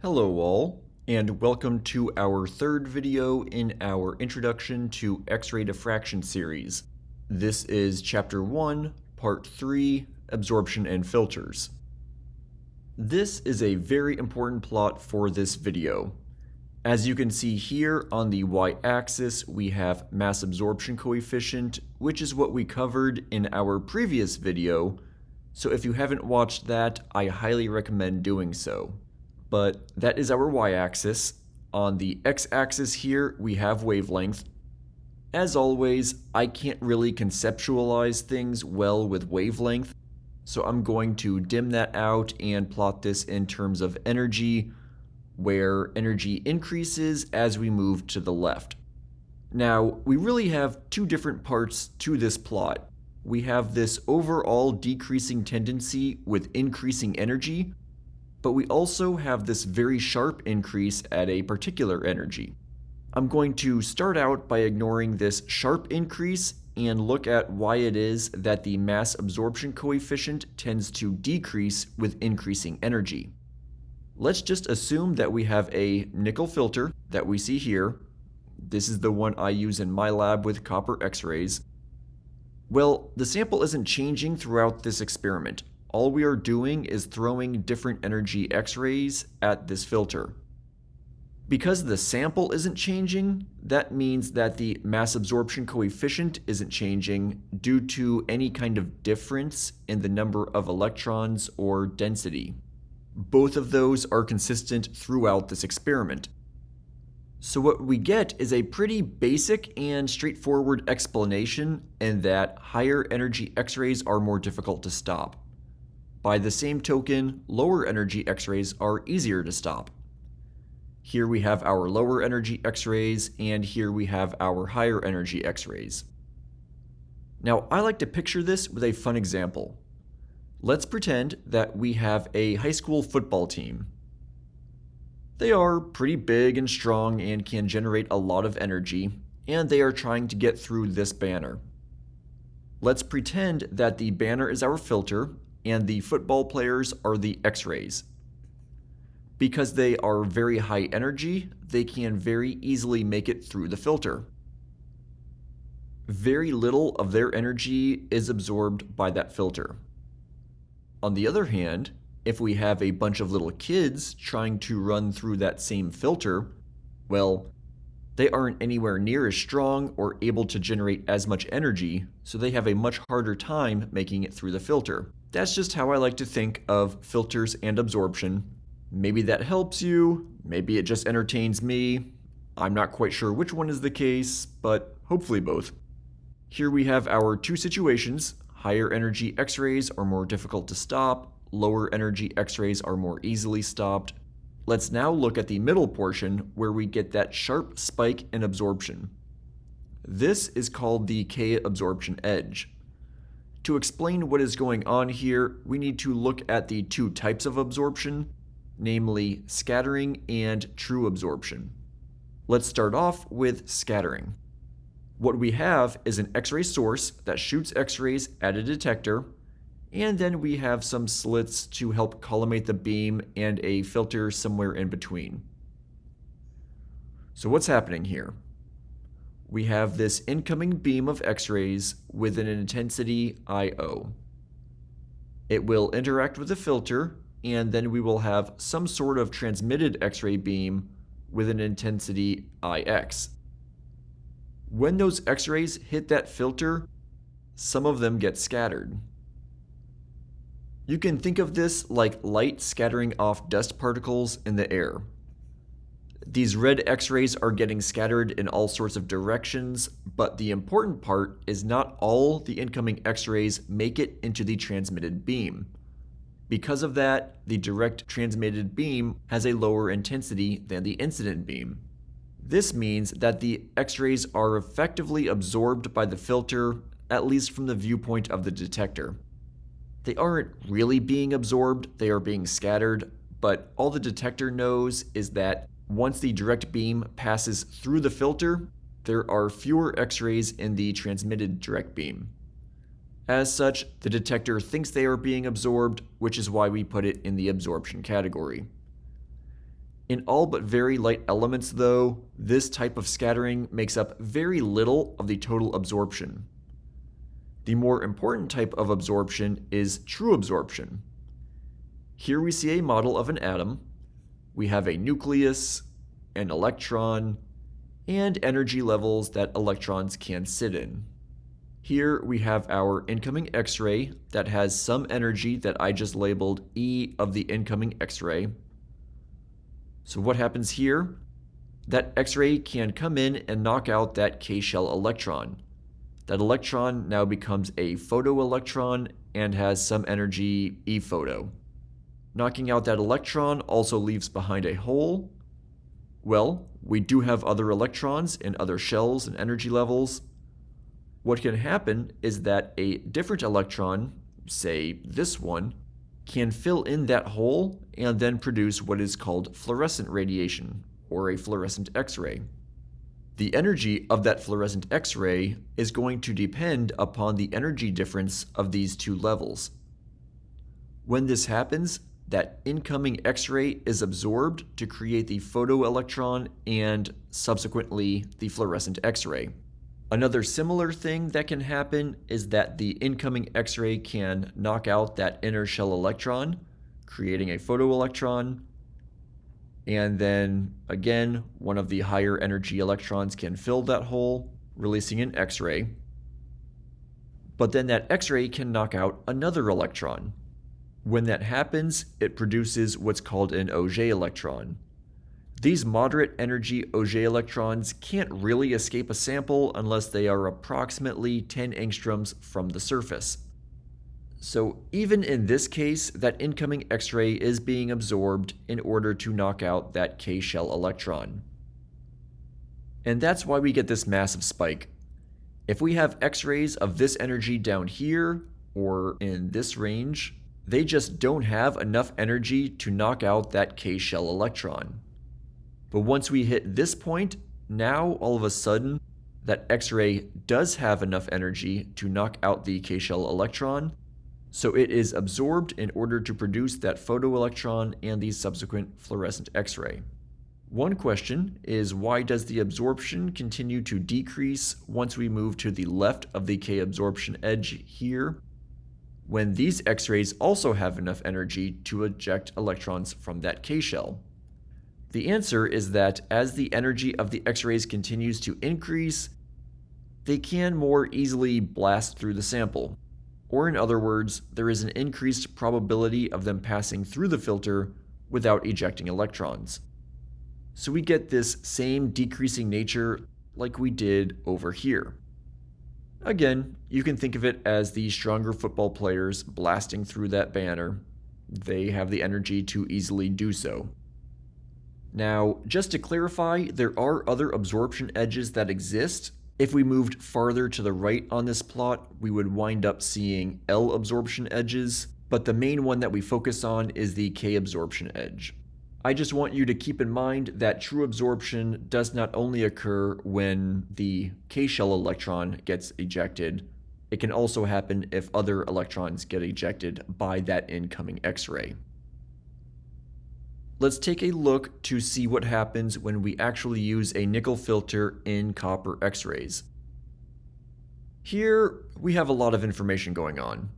Hello all, and welcome to our third video in our Introduction to X-ray Diffraction series. This is Chapter 1, Part 3, Absorption and Filters. This is a very important plot for this video. As you can see here on the y-axis, we have mass absorption coefficient, which is what we covered in our previous video, so if you haven't watched that, I highly recommend doing so. But that is our y-axis. On the x-axis here, we have wavelength. As always, I can't really conceptualize things well with wavelength, so I'm going to dim that out and plot this in terms of energy, where energy increases as we move to the left. Now, we really have two different parts to this plot. We have this overall decreasing tendency with increasing energy, but we also have this very sharp increase at a particular energy. I'm going to start out by ignoring this sharp increase and look at why it is that the mass absorption coefficient tends to decrease with increasing energy. Let's just assume that we have a nickel filter that we see here. This is the one I use in my lab with copper X-rays. Well, the sample isn't changing throughout this experiment. All we are doing is throwing different energy X-rays at this filter. Because the sample isn't changing, that means that the mass absorption coefficient isn't changing due to any kind of difference in the number of electrons or density. Both of those are consistent throughout this experiment. So what we get is a pretty basic and straightforward explanation in that higher energy X-rays are more difficult to stop. By the same token, lower energy X-rays are easier to stop. Here we have our lower energy X-rays, and here we have our higher energy X-rays. Now, I like to picture this with a fun example. Let's pretend that we have a high school football team. They are pretty big and strong and can generate a lot of energy, and they are trying to get through this banner. Let's pretend that the banner is our filter, and the football players are the X-rays. Because they are very high energy, they can very easily make it through the filter. Very little of their energy is absorbed by that filter. On the other hand, if we have a bunch of little kids trying to run through that same filter, well, they aren't anywhere near as strong or able to generate as much energy, so they have a much harder time making it through the filter. That's just how I like to think of filters and absorption. Maybe that helps you, maybe it just entertains me. I'm not quite sure which one is the case, but hopefully both. Here we have our two situations. Higher energy X-rays are more difficult to stop, lower energy X-rays are more easily stopped. Let's now look at the middle portion where we get that sharp spike in absorption. This is called the K-absorption edge. To explain what is going on here, we need to look at the two types of absorption, namely scattering and true absorption. Let's start off with scattering. What we have is an X-ray source that shoots X-rays at a detector, and then we have some slits to help collimate the beam and a filter somewhere in between. So what's happening here? We have this incoming beam of X-rays with an intensity I0. It will interact with the filter, and then we will have some sort of transmitted X-ray beam with an intensity IX. When those X-rays hit that filter, some of them get scattered. You can think of this like light scattering off dust particles in the air. These red X-rays are getting scattered in all sorts of directions, but the important part is not all the incoming X-rays make it into the transmitted beam. Because of that, the direct transmitted beam has a lower intensity than the incident beam. This means that the X-rays are effectively absorbed by the filter, at least from the viewpoint of the detector. They aren't really being absorbed, they are being scattered, but all the detector knows is that once the direct beam passes through the filter, there are fewer X-rays in the transmitted direct beam. As such, the detector thinks they are being absorbed, which is why we put it in the absorption category. In all but very light elements though, this type of scattering makes up very little of the total absorption. The more important type of absorption is true absorption. Here we see a model of an atom. We have a nucleus, an electron, and energy levels that electrons can sit in. Here we have our incoming X-ray that has some energy that I just labeled E of the incoming X-ray. So what happens here? That X-ray can come in and knock out that K-shell electron. That electron now becomes a photoelectron and has some energy E photo. Knocking out that electron also leaves behind a hole. Well, we do have other electrons in other shells and energy levels. What can happen is that a different electron, say this one, can fill in that hole and then produce what is called fluorescent radiation, or a fluorescent X-ray. The energy of that fluorescent X-ray is going to depend upon the energy difference of these two levels. When this happens, that incoming X-ray is absorbed to create the photoelectron and subsequently the fluorescent X-ray. Another similar thing that can happen is that the incoming X-ray can knock out that inner shell electron, creating a photoelectron, and then again, one of the higher energy electrons can fill that hole, releasing an X-ray. But then that X-ray can knock out another electron. When that happens, it produces what's called an Auger electron. These moderate energy Auger electrons can't really escape a sample unless they are approximately 10 angstroms from the surface. So even in this case, that incoming X-ray is being absorbed in order to knock out that K-shell electron. And that's why we get this massive spike. If we have X-rays of this energy down here, or in this range, they just don't have enough energy to knock out that K-shell electron. But once we hit this point, now all of a sudden, that X-ray does have enough energy to knock out the K-shell electron, so it is absorbed in order to produce that photoelectron and the subsequent fluorescent X-ray. One question is, why does the absorption continue to decrease once we move to the left of the K absorption edge here, when these X-rays also have enough energy to eject electrons from that K-shell? The answer is that as the energy of the X-rays continues to increase, they can more easily blast through the sample. Or in other words, there is an increased probability of them passing through the filter without ejecting electrons. So we get this same decreasing nature like we did over here. Again, you can think of it as the stronger football players blasting through that banner. They have the energy to easily do so. Now, just to clarify, there are other absorption edges that exist. If we moved farther to the right on this plot, we would wind up seeing L absorption edges, but the main one that we focus on is the K absorption edge. I just want you to keep in mind that true absorption does not only occur when the K-shell electron gets ejected, it can also happen if other electrons get ejected by that incoming X-ray. Let's take a look to see what happens when we actually use a nickel filter in copper X-rays. Here we have a lot of information going on.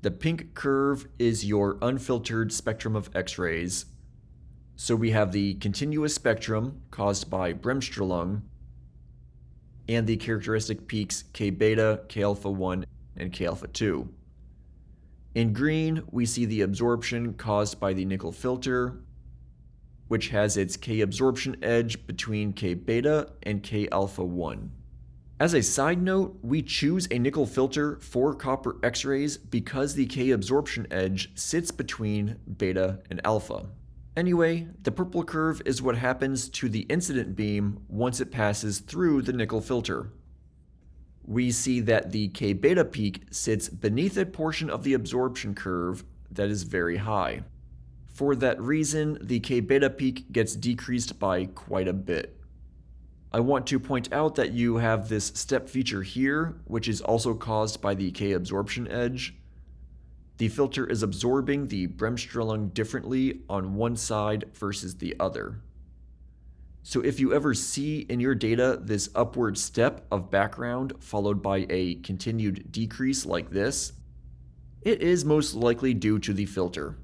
The pink curve is your unfiltered spectrum of X-rays. So we have the continuous spectrum caused by Bremsstrahlung and the characteristic peaks K beta, K alpha 1, and K alpha 2. In green, we see the absorption caused by the nickel filter, which has its K absorption edge between K beta and K alpha 1. As a side note, we choose a nickel filter for copper X-rays because the K absorption edge sits between beta and alpha. Anyway, the purple curve is what happens to the incident beam once it passes through the nickel filter. We see that the K beta peak sits beneath a portion of the absorption curve that is very high. For that reason, the K beta peak gets decreased by quite a bit. I want to point out that you have this step feature here, which is also caused by the K absorption edge. The filter is absorbing the Bremsstrahlung differently on one side versus the other. So if you ever see in your data this upward step of background followed by a continued decrease like this, it is most likely due to the filter.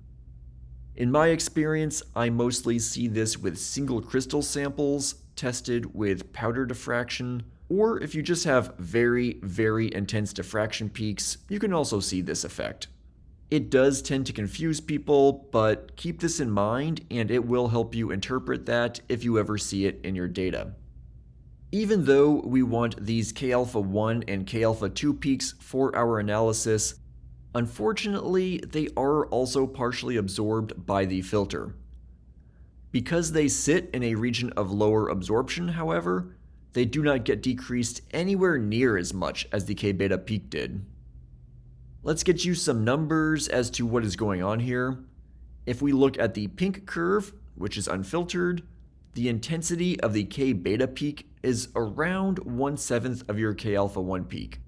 In my experience, I mostly see this with single crystal samples tested with powder diffraction, or if you just have very, very intense diffraction peaks, you can also see this effect. It does tend to confuse people, but keep this in mind and it will help you interpret that if you ever see it in your data. Even though we want these K-alpha 1 and K-alpha 2 peaks for our analysis, unfortunately they are also partially absorbed by the filter. Because they sit in a region of lower absorption, however, they do not get decreased anywhere near as much as the K-beta peak did. Let's get you some numbers as to what is going on here. If we look at the pink curve, which is unfiltered, the intensity of the K-beta peak is around 1/7 of your K-alpha 1 peak.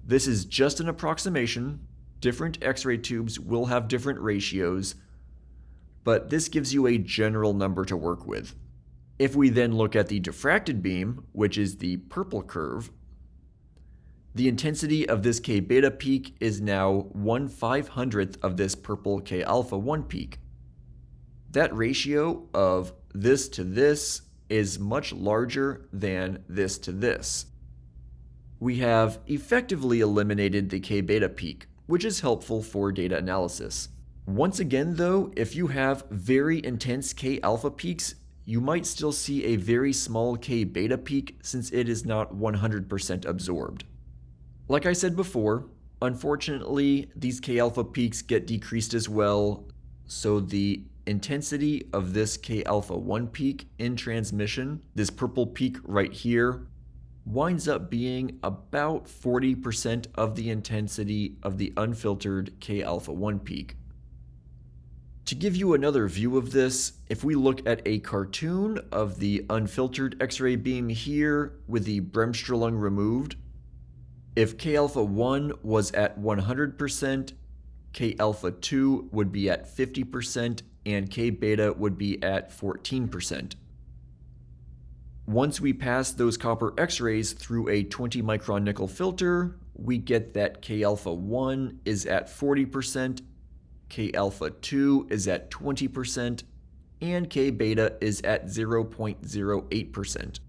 This is just an approximation. Different X-ray tubes will have different ratios, but this gives you a general number to work with. If we then look at the diffracted beam, which is the purple curve, the intensity of this K-beta peak is now 1/500th of this purple K-alpha 1 peak. That ratio of this to this is much larger than this to this. We have effectively eliminated the K-beta peak, which is helpful for data analysis. Once again though, if you have very intense K-alpha peaks, you might still see a very small K-beta peak since it is not 100% absorbed. Like I said before, unfortunately, these K-alpha peaks get decreased as well, so the intensity of this K-alpha 1 peak in transmission, this purple peak right here, winds up being about 40% of the intensity of the unfiltered K-alpha 1 peak. To give you another view of this, if we look at a cartoon of the unfiltered X-ray beam here with the Bremsstrahlung removed, if K-alpha 1 was at 100%, K-alpha 2 would be at 50%, and K-beta would be at 14%. Once we pass those copper X-rays through a 20 micron nickel filter, we get that K-alpha 1 is at 40%, K-alpha 2 is at 20%, and K-beta is at 0.08%.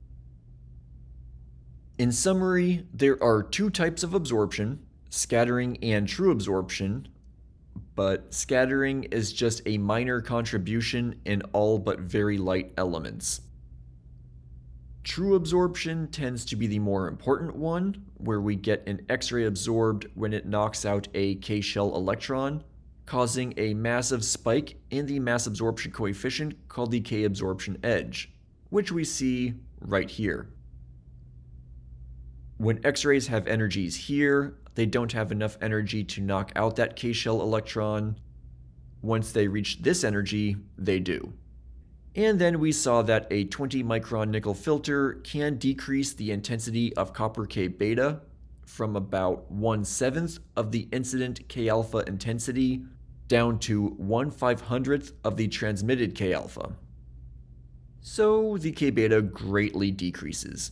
In summary, there are two types of absorption, scattering and true absorption, but scattering is just a minor contribution in all but very light elements. True absorption tends to be the more important one, where we get an X-ray absorbed when it knocks out a K-shell electron, causing a massive spike in the mass absorption coefficient called the K-absorption edge, which we see right here. When X-rays have energies here, they don't have enough energy to knock out that K-shell electron. Once they reach this energy, they do. And then we saw that a 20 micron nickel filter can decrease the intensity of copper K-beta from about 1/7 of the incident K-alpha intensity down to 1/500th of the transmitted K-alpha. So the K-beta greatly decreases.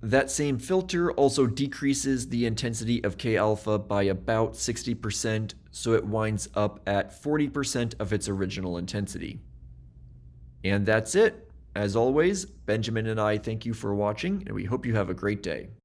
That same filter also decreases the intensity of K-alpha by about 60%, so it winds up at 40% of its original intensity. And that's it. As always, Benjamin and I thank you for watching, and we hope you have a great day.